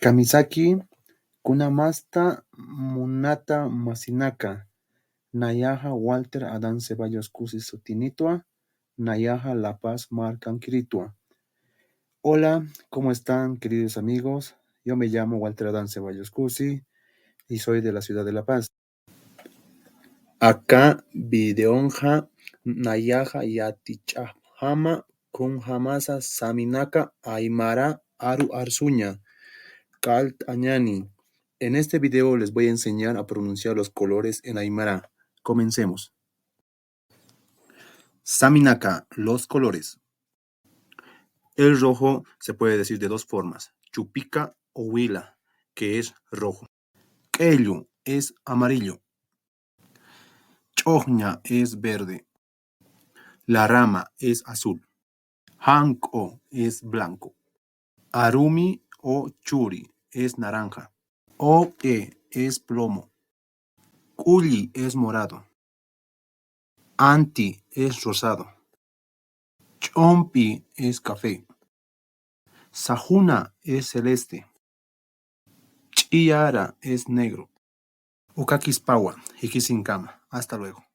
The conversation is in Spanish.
Kamisaki kunamasta munata masinaka Nayaha Walter Adán Ceballos Cusi Sutinitua Nayaha La Paz Marcanquiritua. Hola, ¿cómo están, queridos amigos? Yo me llamo Walter Adán Ceballos Cusi y soy de la ciudad de La Paz. Acá videonja Nayaha Yatichahama Kunhamasa Saminaka Aymara Aru Arzuña Kalt Añani. En este video les voy a enseñar a pronunciar los colores en Aymara. Comencemos. Saminaka, los colores. El rojo se puede decir de dos formas, chupica o huila, que es rojo. Quellu es amarillo. Chogna es verde. La rama es azul. Hanko es blanco. Arumi o churi es naranja. Oe es plomo. Culli es morado. Anti es rosado. Chompi es café. Sajuna es celeste. Chiyara es negro. Ukakispawa, Hikisinkama. Hasta luego.